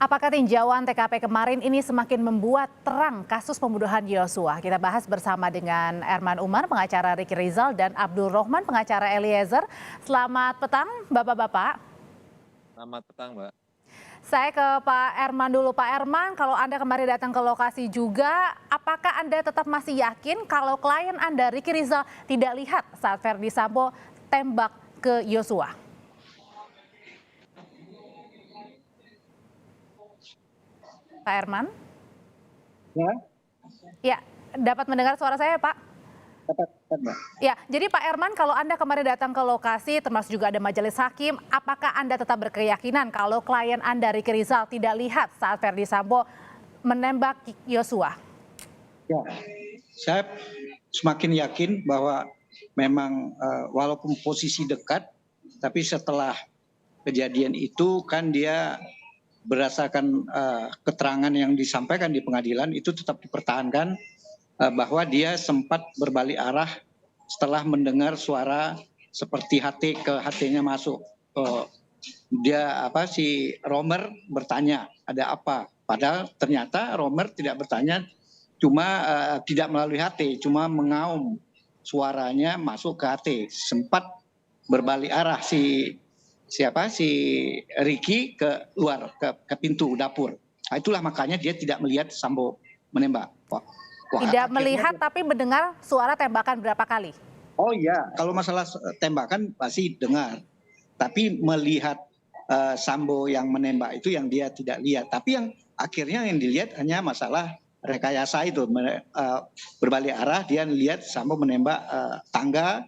Apakah tinjauan TKP kemarin ini semakin membuat terang kasus pembunuhan Yosua? Kita bahas bersama dengan Erman Umar, pengacara Ricky Rizal, dan Abdul Rohman, pengacara Eliezer. Selamat petang, Bapak-Bapak. Selamat petang, Mbak. Saya ke Pak Erman dulu. Pak Erman, kalau Anda kemarin datang ke lokasi juga, apakah Anda tetap masih yakin kalau klien Anda, Ricky Rizal, tidak lihat saat Verdi Sambo tembak ke Yosua? Pak Erman? Ya, Ya, dapat mendengar suara saya, Pak? dapat, Mbak. Ya, jadi Pak Erman, kalau Anda kemarin datang ke lokasi, termasuk juga ada majelis hakim, apakah Anda tetap berkeyakinan kalau klien Anda, Ricky Rizal, tidak lihat saat Verdi Sambo menembak Yosua? Ya, saya semakin yakin bahwa memang walaupun posisi dekat, tapi setelah kejadian itu kan dia berdasarkan keterangan yang disampaikan di pengadilan itu tetap dipertahankan bahwa dia sempat berbalik arah setelah mendengar suara seperti HT ke HT-nya masuk. Dia si Romer bertanya ada apa? Padahal ternyata Romer tidak bertanya, cuma tidak melalui HT, cuma mengaum suaranya masuk ke HT. Sempat berbalik arah si Ricky ke luar ke pintu dapur. Nah, itulah makanya dia tidak melihat Sambo menembak. Tidak melihat tapi mendengar suara tembakan berapa kali? Oh iya, kalau masalah tembakan pasti dengar. Tapi melihat Sambo yang menembak itu yang dia tidak lihat. Tapi yang akhirnya yang dilihat hanya masalah rekayasa itu, berbalik arah dia lihat Sambo menembak tangga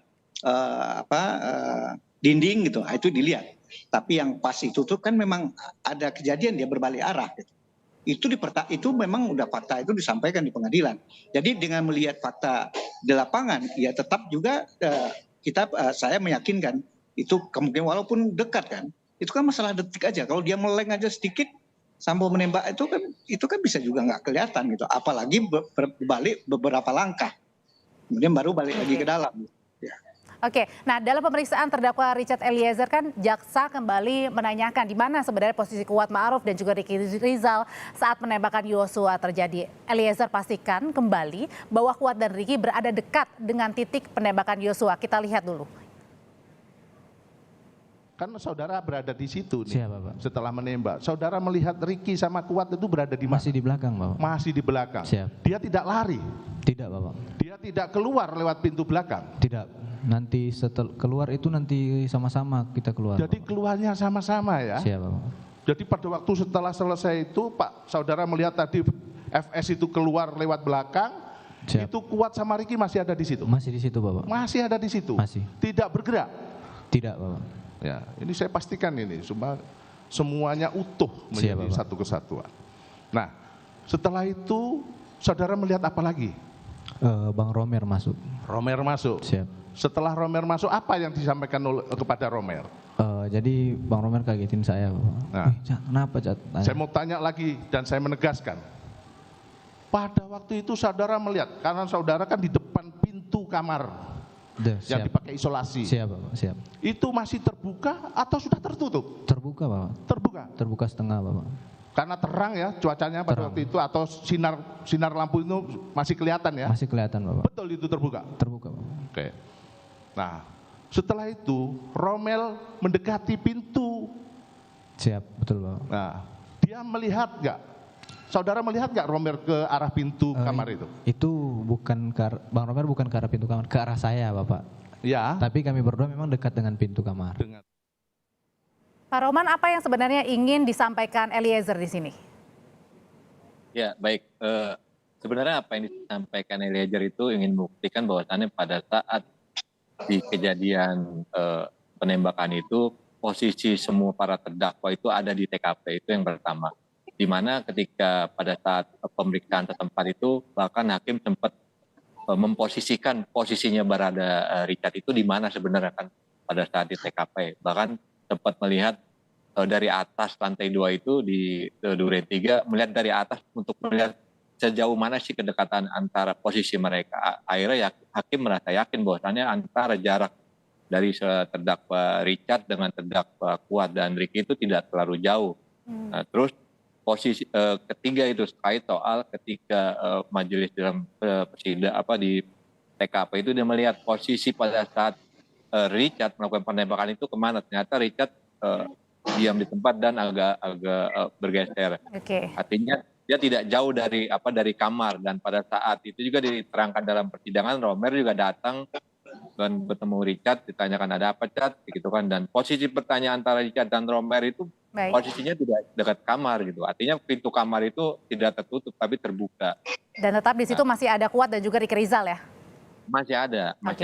dinding gitu. Nah, itu dilihat. Tapi yang pas itu tuh kan memang ada kejadian dia berbalik arah gitu. Itu memang udah fakta itu disampaikan di pengadilan. Jadi dengan melihat fakta di lapangan ya tetap juga saya meyakinkan itu kemungkinan walaupun dekat kan. Itu kan masalah detik aja. Kalau dia meleng aja sedikit Sambo menembak itu kan bisa juga nggak kelihatan gitu. Apalagi berbalik beberapa langkah. Kemudian baru balik lagi ke dalam. Ya. Oke, nah dalam pemeriksaan terdakwa Richard Eliezer kan jaksa kembali menanyakan di mana sebenarnya posisi Kuat Ma'ruf dan juga Ricky Rizal saat penembakan Yosua terjadi. Eliezer pastikan kembali bahwa Kuat dan Ricky berada dekat dengan titik penembakan Yosua. Kita lihat dulu. Kan saudara berada di situ nih. Siapa, Pak? Setelah menembak. Saudara melihat Ricky sama Kuat itu berada di mana? Masih di belakang, Bapak. Masih di belakang. Siap. Dia tidak lari. Tidak, Bapak. Dia tidak keluar lewat pintu belakang. Tidak. Nanti setelah keluar itu nanti sama-sama kita keluar. Jadi Bapak. keluarnya sama-sama ya. Siap, Bapak. Jadi pada waktu setelah selesai itu Pak, saudara melihat tadi FS itu keluar lewat belakang. Siap. Itu Kuat sama Ricky masih ada di situ. Masih di situ, Bapak. Masih ada di situ. Masih. Tidak bergerak. Tidak, Bapak. Ya, ini saya pastikan ini semuanya utuh menjadi Siap, satu kesatuan. Nah, setelah itu saudara melihat apa lagi? Bang Romer masuk. Romer masuk. Siap. Setelah Romer masuk, apa yang disampaikan kepada Romer? Jadi Bang Romer kagetin saya, Bapak. Nah. Cat, kenapa, Cat? Saya mau tanya lagi dan saya menegaskan. Pada waktu itu saudara melihat, karena saudara kan di depan pintu kamar yang dipakai isolasi. Siap, Bapak. Siap. Itu masih terbuka atau sudah tertutup? Terbuka, Bapak. Terbuka. Terbuka setengah, Bapak. Karena terang ya cuacanya pada Terang. waktu itu atau sinar lampu itu masih kelihatan ya? Masih kelihatan, Bapak. Betul itu terbuka? Terbuka, Bapak. Oke. Nah, setelah itu Romel mendekati pintu. Siap, betul, Bapak. Nah, dia melihat nggak? Saudara melihat nggak Romer ke arah pintu kamar itu? Itu bukan Bang Romer bukan ke arah pintu kamar, ke arah saya, Bapak. Ya. Tapi kami berdua memang dekat dengan pintu kamar. Dengan Pak Roman, apa yang sebenarnya ingin disampaikan Eliezer di sini? Ya, baik. Sebenarnya apa yang disampaikan Eliezer itu ingin membuktikan bahwasannya pada saat di kejadian penembakan itu, posisi semua para terdakwa itu ada di TKP, itu yang pertama. Di mana ketika pada saat pemeriksaan setempat itu, bahkan hakim sempat memposisikan posisinya berada Richard itu di mana sebenarnya kan pada saat di TKP. Bahkan sempat melihat dari atas lantai 2 itu di Duren 3, melihat dari atas untuk melihat sejauh mana sih kedekatan antara posisi mereka. Akhirnya hakim merasa yakin bahwasannya antara jarak dari terdakwa Richard dengan terdakwa Kuat dan Ricky itu tidak terlalu jauh. Nah, terus posisi ketiga itu terkait soal ketika majelis dalam di TKP itu dia melihat posisi pada saat Richard melakukan penembakan itu kemana. Ternyata Richard diam di tempat dan agak bergeser. Oke. Artinya dia tidak jauh dari kamar, dan pada saat itu juga diterangkan dalam persidangan Romer juga datang dan bertemu Richard, ditanyakan ada apa Cat gitu kan, dan posisi pertanyaan antara Richard dan Romer itu Baik. posisinya tidak dekat kamar gitu. Artinya pintu kamar itu tidak tertutup tapi terbuka. Dan tetap di situ masih ada Kuat dan juga Ricky Rizal ya? Masih ada Oke.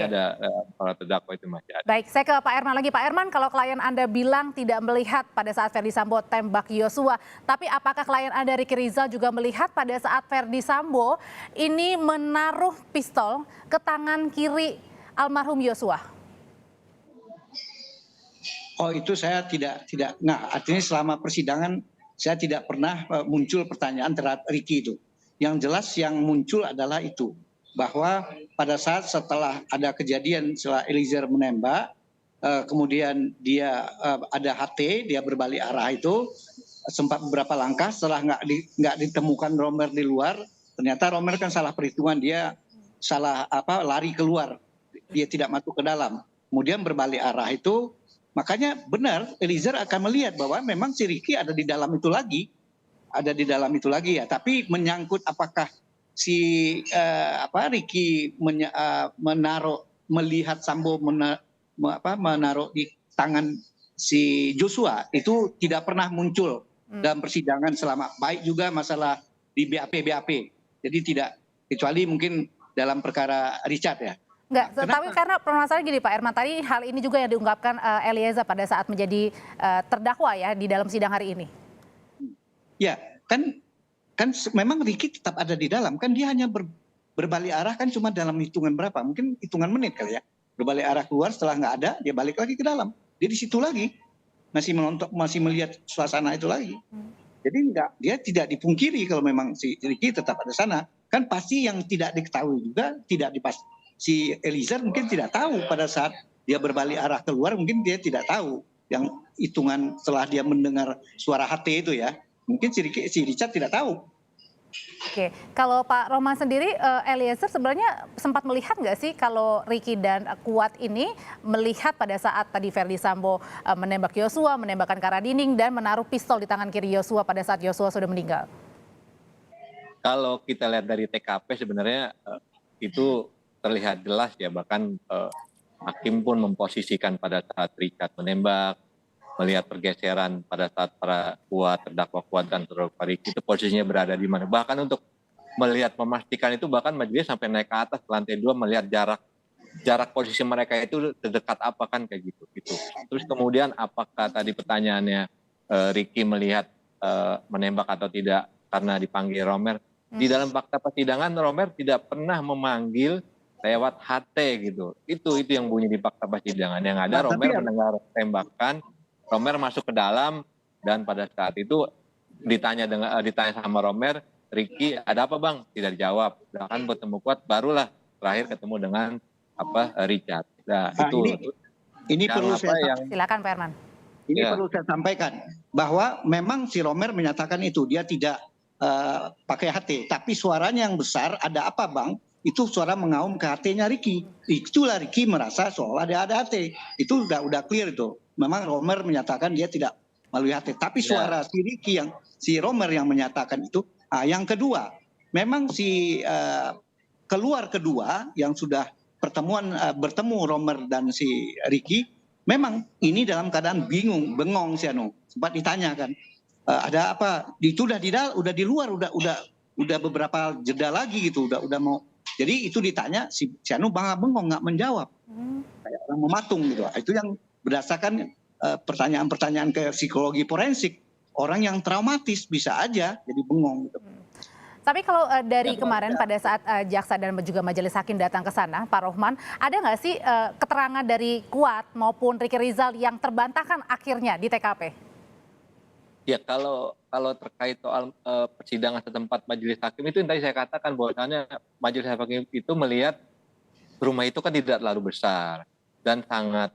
para terdakwa itu masih ada. Baik, saya ke Pak Herman lagi. Pak Herman, kalau klien Anda bilang tidak melihat pada saat Verdi Sambo tembak Yosua, tapi apakah klien Anda Ricky Rizal juga melihat pada saat Verdi Sambo ini menaruh pistol ke tangan kiri almarhum Yosua? Oh, itu saya tidak. Nah, artinya selama persidangan saya tidak pernah muncul pertanyaan terhadap Ricky itu. Yang jelas yang muncul adalah itu, bahwa pada saat setelah ada kejadian setelah Eliezer menembak, kemudian dia ada HT, dia berbalik arah itu, sempat beberapa langkah setelah nggak ditemukan Romer di luar, ternyata Romer kan salah perhitungan, dia salah lari keluar, dia tidak masuk ke dalam, kemudian berbalik arah itu. Makanya benar Eliezer akan melihat bahwa memang si Ricky ada di dalam itu lagi, ya. Tapi menyangkut apakah si Ricky melihat Sambo menaruh di tangan si Joshua, itu tidak pernah muncul dalam persidangan selama, baik juga masalah di BAP. Jadi tidak, kecuali mungkin dalam perkara Richard ya. Enggak, tapi karena permasalahan gini Pak Herman, tadi hal ini juga yang diungkapkan Eliezer pada saat menjadi terdakwa ya di dalam sidang hari ini. Ya, kan memang Ricky tetap ada di dalam, kan dia hanya berbalik arah kan cuma dalam hitungan berapa, mungkin hitungan menit kali ya. Berbalik arah keluar, setelah nggak ada, dia balik lagi ke dalam. Dia di situ lagi, masih melihat suasana itu lagi. Jadi dia tidak dipungkiri kalau memang si Ricky tetap ada sana. Kan pasti yang tidak diketahui juga, si Eliezer mungkin tidak tahu pada saat dia berbalik arah keluar, mungkin dia tidak tahu yang hitungan setelah dia mendengar suara HT itu ya. Mungkin si Richard tidak tahu. Oke, kalau Pak Roman sendiri, Eliezer sebenarnya sempat melihat nggak sih kalau Ricky dan Kuat ini melihat pada saat tadi Verdi Sambo menembak Yosua, menembakkan ke arah dinding dan menaruh pistol di tangan kiri Yosua pada saat Yosua sudah meninggal? Kalau kita lihat dari TKP sebenarnya itu terlihat jelas ya, bahkan hakim pun memposisikan pada saat Richard menembak, melihat pergeseran pada saat para terdakwa Kuat dan terdakwa Ricky itu posisinya berada di mana. Bahkan untuk memastikan itu, bahkan majelis sampai naik ke atas ke lantai 2 melihat jarak posisi mereka itu terdekat apa kan kayak gitu. Terus kemudian apakah tadi pertanyaannya Ricky melihat menembak atau tidak karena dipanggil Romer. Di dalam fakta persidangan Romer tidak pernah memanggil lewat HT gitu. Itu yang bunyi di fakta persidangan. Yang ada Romer mendengar tembakan, Romer masuk ke dalam, dan pada saat itu ditanya sama Romer, Ricky ada apa bang? Tidak dijawab. Bahkan bertemu Kuat, barulah terakhir ketemu dengan Richard. Nah, ini perlu silakan Pak Herman. Ini perlu saya sampaikan bahwa memang si Romer menyatakan itu dia tidak pakai HT, tapi suaranya yang besar, ada apa bang? Itu suara mengaum ke HT-nya Ricky. Itulah Ricky merasa seolah ada HT. Itu udah clear itu. Memang Romer menyatakan dia tidak melalui HT. Tapi suara si Ricky si Romer yang menyatakan itu. Yang kedua, memang keluar kedua yang sudah bertemu Romer dan si Ricky, memang ini dalam keadaan bengong si Anu. Sempat ditanyakan, ada apa? Itu udah di luar, udah beberapa jeda lagi gitu, udah mau. Jadi itu ditanya si Anu bengong, nggak menjawab, kayak orang mematung gitu. Itu yang berdasarkan pertanyaan-pertanyaan ke psikologi forensik, orang yang traumatis bisa aja jadi bengong gitu. Tapi kalau dari kemarin pada saat jaksa dan juga majelis hakim datang ke sana, Pak Rohman, ada nggak sih keterangan dari Kuat maupun Ricky Rizal yang terbantahkan akhirnya di TKP? Ya, kalau terkait soal persidangan setempat majelis hakim itu yang tadi saya katakan bahwasannya majelis hakim itu melihat rumah itu kan tidak terlalu besar. dan sangat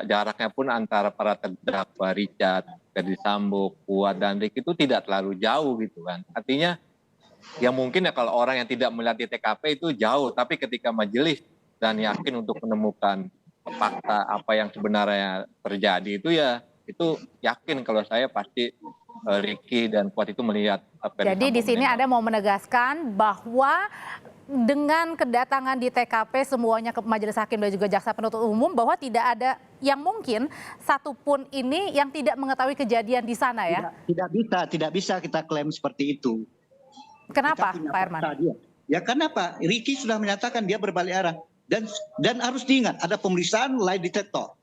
jaraknya pun antara para terdakwa Richard, Ferdy Sambo, Kuat dan Ricky itu tidak terlalu jauh gitu kan. Artinya ya mungkin ya kalau orang yang tidak melihat di TKP itu jauh, tapi ketika majelis dan yakin untuk menemukan fakta apa yang sebenarnya terjadi itu yakin kalau saya pasti Ricky dan Kuat itu melihat Ferdy Jadi Sambo di sini menembak. Anda mau menegaskan bahwa dengan kedatangan di TKP semuanya ke majelis hakim dan juga jaksa penuntut umum bahwa tidak ada yang mungkin satupun ini yang tidak mengetahui kejadian di sana ya? Tidak bisa kita klaim seperti itu. Kenapa Kita punya Pak Herman? fakta dia. Ya kenapa? Ricky sudah menyatakan dia berbalik arah. Dan harus diingat ada pemeriksaan lie detector.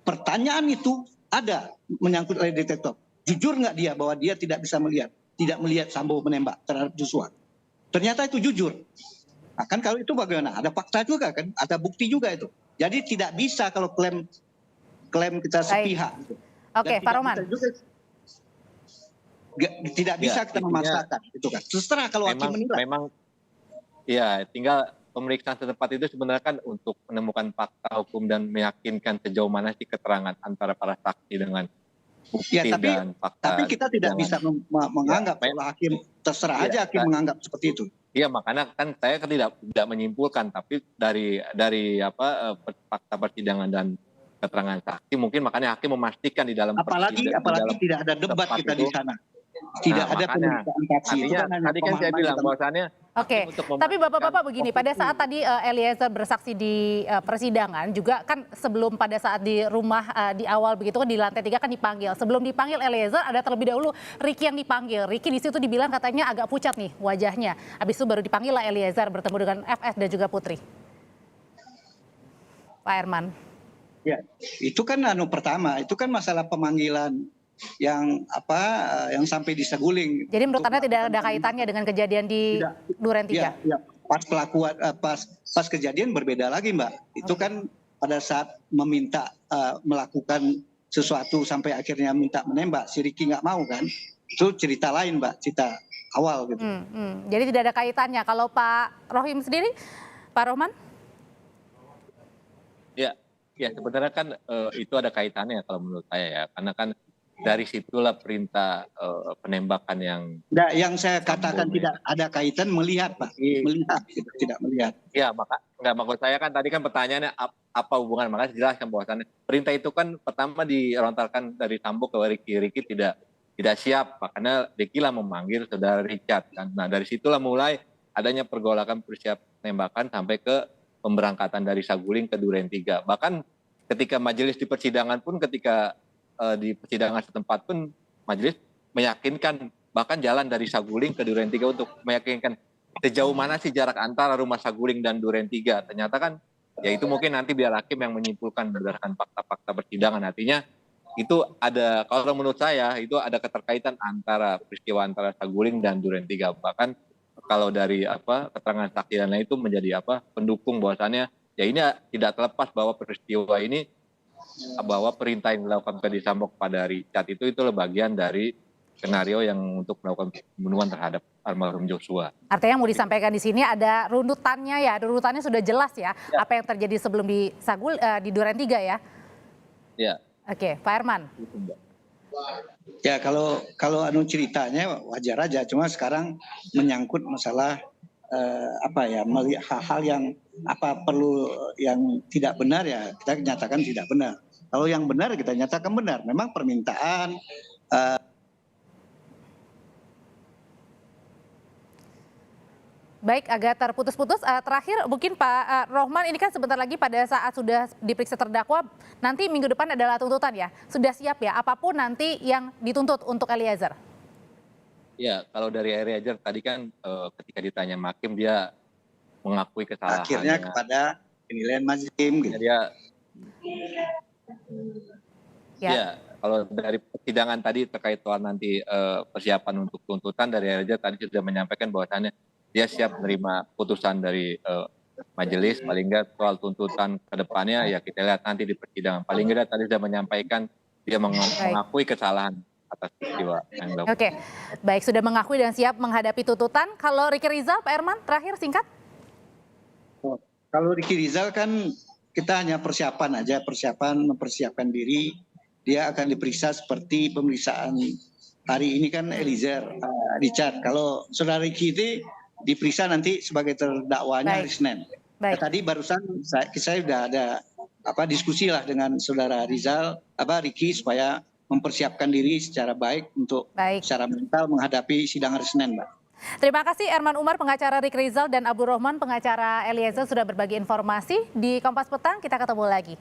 Pertanyaan itu ada menyangkut lie detector. Jujur nggak dia bahwa dia tidak bisa tidak melihat Sambo menembak terhadap Joshua. Ternyata itu jujur. Nah, kan kalau itu bagaimana? Ada fakta juga kan, ada bukti juga itu. Jadi tidak bisa kalau klaim kita sepihak. Gitu. Oke, Pak Roman. Tidak bisa kita memaksakan, itu kan. Terserah kalau hakim menilai. Memang, ya tinggal pemeriksaan setempat itu sebenarnya kan untuk menemukan fakta hukum dan meyakinkan sejauh mana sih keterangan antara para saksi dengan bukti Ya, dan fakta. tapi kita tidak bisa menganggap kalau hakim terserah aja hakim menganggap seperti itu. Iya, makanya kan saya tidak menyimpulkan, tapi dari fakta persidangan dan keterangan saksi mungkin makanya hakim memastikan di dalam apalagi tidak ada debat kita di sana. Tidak ada pemeriksaan saksi. Tadi kan saya bilang bahwasannya. Oke, tapi Bapak-Bapak begini, pada saat tadi Eliezer bersaksi di persidangan juga kan sebelum pada saat di rumah di awal begitu kan di lantai 3 kan dipanggil. Sebelum dipanggil Eliezer ada terlebih dahulu Ricky yang dipanggil. Ricky di situ dibilang katanya agak pucat nih wajahnya. Habis itu baru dipanggil lah Eliezer bertemu dengan FS dan juga Putri. Pak Herman. Ya, itu kan pertama, itu kan masalah pemanggilan yang sampai di Saguling. Jadi menurut Anda tidak ada kaitannya dengan kejadian di Duren 3? Ya, pas kejadian berbeda lagi Mbak. Itu kan pada saat meminta melakukan sesuatu sampai akhirnya minta menembak, si Ricky nggak mau kan. Itu cerita lain Mbak, cerita awal gitu. Jadi tidak ada kaitannya. Kalau Pak Rohim sendiri, Pak Rohman? Ya sebenarnya kan itu ada kaitannya kalau menurut saya ya, karena kan dari situlah perintah penembakan yang saya katakan tidak ada kaitan melihat Pak, tidak melihat. Ya maksud saya kan tadi kan pertanyaannya apa hubungan, makanya jelaskan bahwasannya perintah itu kan pertama dirontarkan dari Sambo ke Ricky tidak siap, makanya Ricky lah memanggil saudara Richard kan. Nah dari situlah mulai adanya pergolakan persiapan penembakan sampai ke pemberangkatan dari Saguling ke Duren 3. Bahkan ketika majelis di persidangan pun di persidangan setempat pun majelis meyakinkan bahkan jalan dari Saguling ke Duren 3 untuk meyakinkan sejauh mana sih jarak antara rumah Saguling dan Duren 3. Ternyata kan ya itu mungkin nanti biar hakim yang menyimpulkan berdasarkan fakta-fakta persidangan. Artinya itu ada, kalau menurut saya itu ada keterkaitan antara peristiwa antara Saguling dan Duren 3. Bahkan kalau dari keterangan saksi dan lain itu menjadi pendukung bahwasannya ya ini tidak terlepas bahwa peristiwa ini bahwa perintah yang dilakukan Ferdy Sambo kepada Richard itu bagian dari skenario yang untuk melakukan pembunuhan terhadap almarhum Joshua. Artinya yang mau disampaikan di sini ada runutannya ya, runutannya sudah jelas ya, apa yang terjadi sebelum di Duren 3 ya. Ya. Oke, Pak Herman. Ya kalau ceritanya wajar aja, cuma sekarang menyangkut masalah melihat hal-hal yang perlu yang tidak benar ya kita nyatakan tidak benar. Kalau yang benar kita nyatakan benar. Memang permintaan Baik, agak terputus-putus. Terakhir mungkin Pak Rohman, ini kan sebentar lagi pada saat sudah diperiksa terdakwa, nanti minggu depan adalah tuntutan ya. Sudah siap ya apapun nanti yang dituntut untuk Eliezer? Ya, kalau dari Eliezer tadi kan ketika ditanya hakim dia mengakui kesalahannya. Akhirnya kepada penilaian majelis hakim gitu. Ya, kalau dari persidangan tadi terkait soal nanti persiapan untuk tuntutan, dari Eliezer tadi sudah menyampaikan bahwasannya dia siap menerima putusan dari majelis. Paling nggak soal tuntutan ke depannya ya kita lihat nanti di persidangan. Paling nggak tadi sudah menyampaikan dia mengakui kesalahan atas peristiwa yang dilakukan. Oke, baik, sudah mengakui dan siap menghadapi tuntutan. Kalau Ricky Rizal, Pak Herman, terakhir singkat. Kalau Ricky Rizal kan kita hanya persiapan aja, mempersiapkan diri. Dia akan diperiksa seperti pemeriksaan hari ini kan Eliezer, Richard. Kalau saudara Ricky itu diperiksa nanti sebagai terdakwanya hari Senin. Baik. Tadi barusan saya sudah ada diskusi lah dengan saudara Ricky supaya mempersiapkan diri secara baik untuk secara mental menghadapi sidang hari Senin, Mbak. Terima kasih Erman Umar, pengacara Ricky Rizal, dan Abdul Rohman, pengacara Eliezer sudah berbagi informasi. Di Kompas Petang kita ketemu lagi.